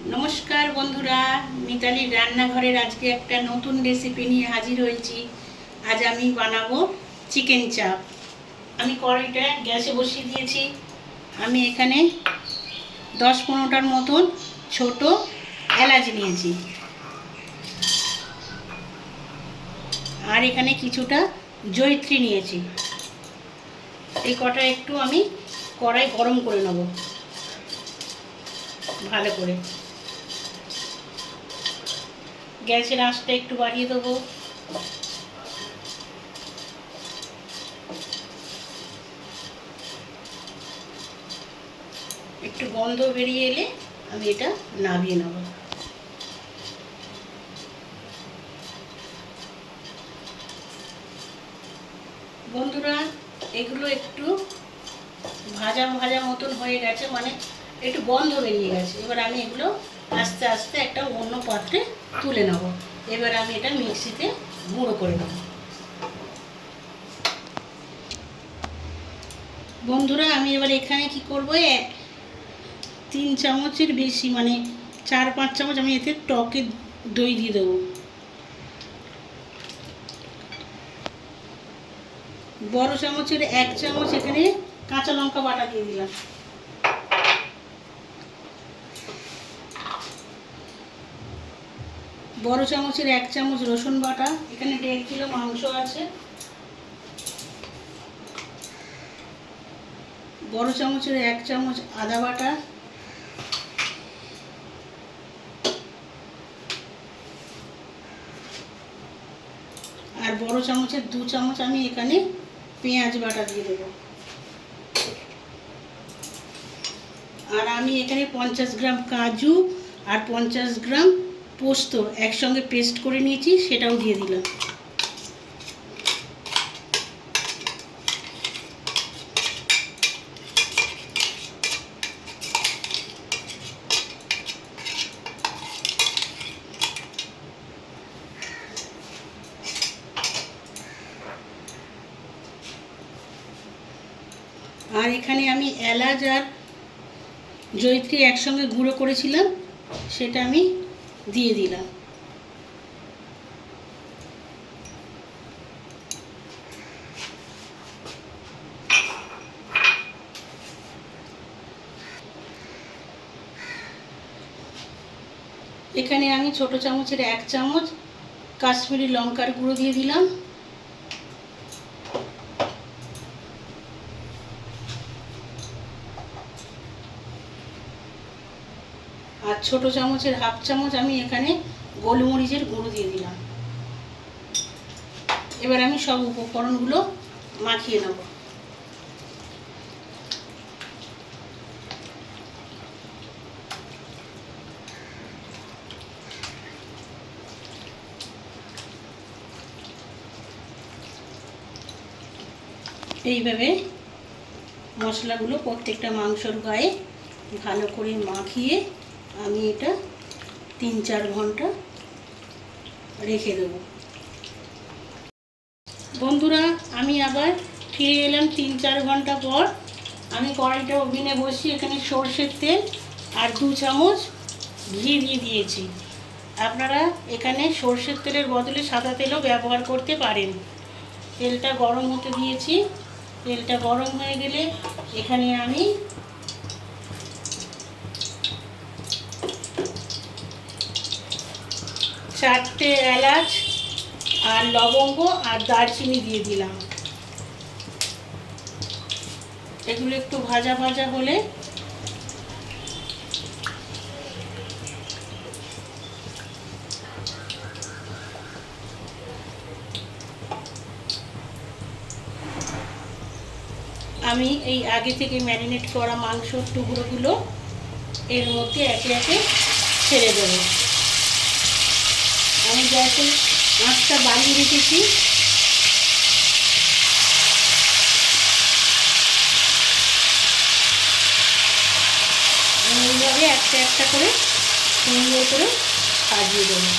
নমস্কার বন্ধুরা, মিতালির রান্নাঘরের আজকে একটা নতুন রেসিপি নিয়ে হাজির হয়েছি। আজ আমি বানাবো চিকেন চাপ। আমি কড়াইটা গ্যাসে বসিয়ে দিয়েছি। আমি এখানে 10-15টার মতন ছোট এলাচ নিয়েছি, আর এখানে কিছুটা জয়িত্রী নিয়েছি। এই কটা একটু আমি কড়াই গরম করে নেব ভালো করে। গ্যাসের আঁচটা একটু বাড়িয়ে দেবো। একটু গন্ধ বেরিয়ে এলে আমি এটা নামিয়ে নেব। বন্ধুরা, এগুলো একটু ভাজা ভাজা মতন হয়ে গেছে, মানে একটু গন্ধ বেরিয়ে গেছে। এবার আমি এগুলো আস্তে আস্তে একটা অন্য পাত্রে তুলে নেব। এবার আমি এটা মিক্সিতে গুঁড়ো করে নেব। বন্ধুরা, আমি এবার এখানে কি করব, 3 চামচের বেশি, মানে 4-5 চামচ আমি এতে টকে দই দিয়ে দেবো। বড় চামচের 1 চামচ এখানে কাঁচা লঙ্কা বাটা দিয়ে দিলাম। বড় চামচের 1 চামচ রসুন বাটা। এখানে 1.5 কিলো মাংস আছে। বড় চামচের 1 চামচ আদা বাটা। আর বড় চামচের 2 চামচ আমি এখানে পেঁয়াজ বাটা দিয়ে দেবো। আর আমি এখানে 50 গ্রাম কাজু আর 50 গ্রাম পোস্ত একসঙ্গে পেস্ট করে নিয়েছি, সেটাও দিয়ে দিলাম। আর এখানে আমি এলাচ আর জয়িত্রী একসঙ্গে গুঁড়ো করেছিলাম, সেটা আমি দিয়ে দিলাম। এখানে আমি ছোট চামচের 1 চামচ কাশ্মীরি লঙ্কার গুঁড়ো দিয়ে দিলাম। আর ছোট চামচের 1/2 চামচ আমি এখানে গোলমরিচের গুঁড়ো দিয়ে দিলাম। এবার আমি সব উপকরণগুলো মাখিয়ে নেব। এইভাবে মশলাগুলো প্রত্যেকটা মাংসর গায়ে ভালো করে মাখিয়ে আমি এটা 3-4 ঘন্টা রেখে দেব। বন্ধুরা, আমি আবার ফিরে এলাম 3-4 ঘন্টা পর। আমি কড়াইটা ওভেনে বসিয়ে এখানে সরষের তেল আর 2 চামচ ঘি দিয়ে দিয়েছি। আপনারা এখানে সরষের তেলের বদলে সাদা তেলও ব্যবহার করতে পারেন। তেলটা গরম হতে দিয়েছি। তেলটা গরম হয়ে গেলে এখানে আমি চারটে এলাচ আর লবঙ্গ আর দারচিনি দিয়ে দিলাম। এগুলো একটু ভাজা ভাজা হলে আমি এই আগে থেকে ম্যারিনেট করা মাংসর টুকরোগুলো এর মধ্যে একে একে ছেড়ে দেবো। আমি গ্যাসের আঁচটা বাড়িয়ে রেখেছি। আমি এইভাবে একটা একটা করে সুন্দর করে সাজিয়ে দেবো।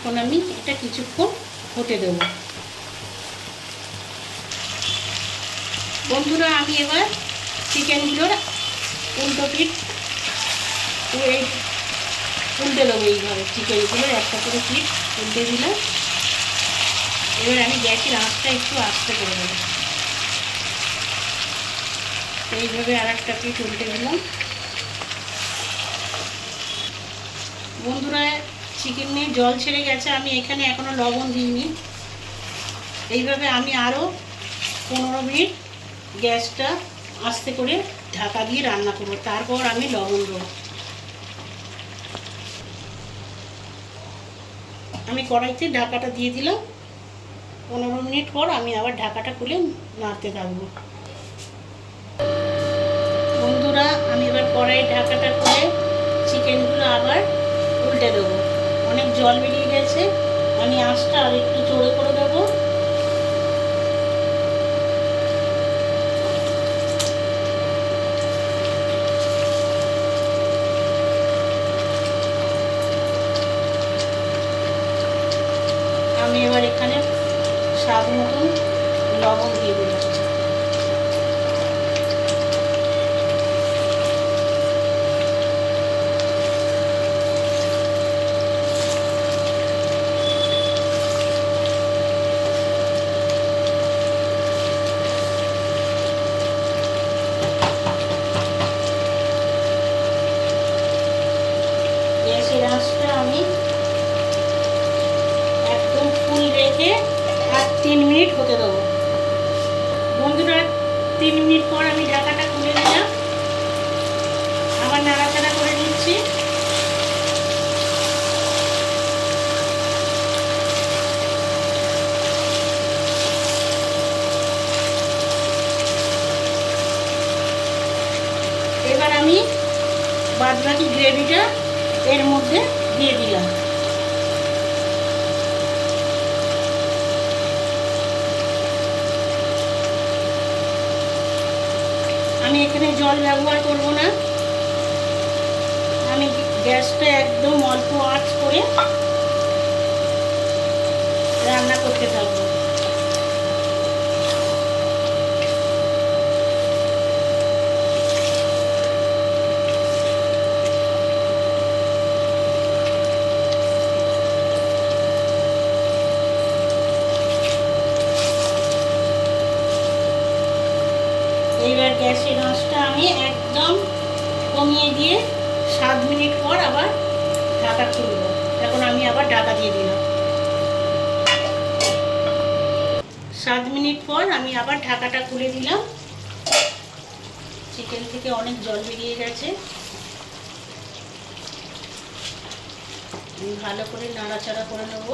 এখন আমি এটা কিছুক্ষণ হতে দেব। বন্ধুরা, আমি এবার চিকেনগুলোর উল্টো পিঠ উল্টে দেবো। এইভাবে চিকেনগুলোর একটা করে পিঠ উল্টে দিলাম। এবার আমি গ্যাসের আঁচটা একটু আস্তে করে দেবো। এইভাবে আর একটা পিঠ উল্টে দিলাম। বন্ধুরা, চিকেনে জল ছেড়ে গেছে, আমি এখানে এখনও লবণ দিইনি। এইভাবে আমি আরও 15 মিনিট গ্যাসটা আস্তে করে ঢাকা দিয়ে রান্না করব, তারপর আমি লবণ দেবো। আমি কড়াইতে ঢাকাটা দিয়ে দিলাম। 15 মিনিট পর আমি আবার ঢাকাটা খুলে নাড়তে থাকবো। বন্ধুরা, আমি এবার কড়াইয়ের ঢাকাটা খুলে চিকেনগুলো আবার উল্টে দেবো। অনেক জল বেরিয়ে গেছে, আমি আঁচটা আর একটু জোরে করে দেবো। আমি এবার এখানে স্বাদ মতন লবণ দিয়ে দিলাম। গ্যাসের আঁচটা আমি একদম ফুল রেখে আর 3 মিনিট হতে দেবো। বন্ধুরা, 3 মিনিট পর আমি ঢাকাটা খুলে দিলাম। আবার নাড়াচাড়া করে দিচ্ছি। এবার আমি বাদবাকি গ্রেভিটা এর মধ্যে দিয়ে দিলাম। আমি এখানে জল ব্যবহার করব না। আমি গ্যাসটা একদম অল্প আঁচ করে রান্না করতে থাকবো। এইবার গ্যাসের আঁচটা আমি একদম কমিয়ে দিয়ে 7 মিনিট পর আবার ঢাকা খুলব। এখন আমি আবার ঢাকা দিয়ে দিলাম। 7 মিনিট পর আমি আবার ঢাকাটা খুলে দিলাম। চিকেন থেকে অনেক জল বেরিয়ে গেছে। আমি ভালো করে নাড়াচাড়া করে নেব।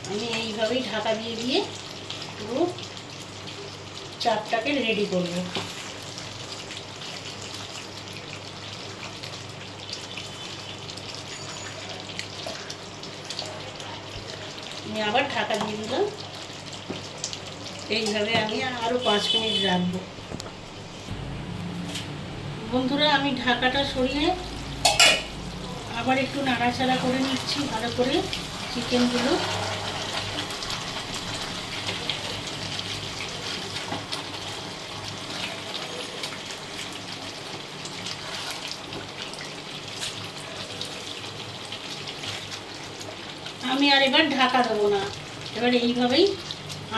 আমি এইভাবেই ঢাকা দিয়ে দিয়ে পুরো চাপটাকে রেডি করব। আমি আবার ঢাকা দিয়ে দিলাম। এইভাবে আমি আরও 5 মিনিট রাখবো। বন্ধুরা, আমি ঢাকাটা সরিয়ে আবার একটু নাড়াচাড়া করে নিচ্ছি ভালো করে চিকেনগুলো। আমি আর এবার ঢাকা দেবো না। এবার এইভাবেই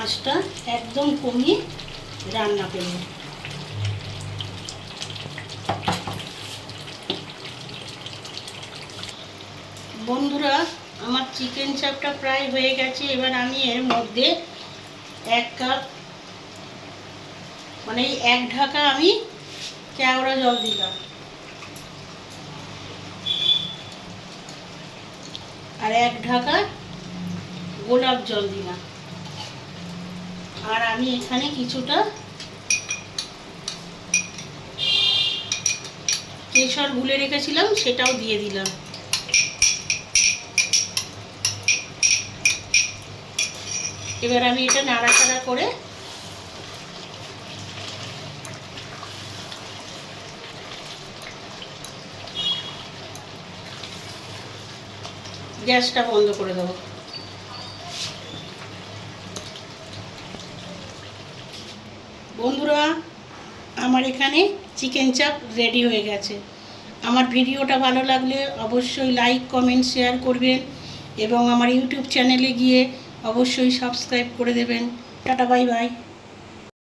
আঁচটা একদম কমিয়ে রান্না করব। বন্ধুরা, আমার চিকেন চাপটা প্রায় হয়ে গেছে। এবার আমি এর মধ্যে 1 কাপ মানে 1 ঢাকা আমি কেওড়া জল দিলাম, আর 1 ঢাকা গোলাপ জল দিলাম। আর আমি এখানে কিছুটা কেশর গুলে রেখেছিলাম, সেটাও দিয়ে দিলাম। এবার আমি এটা নাড়াচাড়া করে গ্যাসটা বন্ধ করে দেবো। বন্ধুরা, আমার এখানে চিকেন চাপ রেডি হয়ে গেছে। আমার ভিডিওটা ভালো লাগলে অবশ্যই লাইক, কমেন্ট, শেয়ার করবেন এবং আমার ইউটিউব চ্যানেলে গিয়ে অবশ্যই সাবস্ক্রাইব করে দেবেন। Tata, bye bye.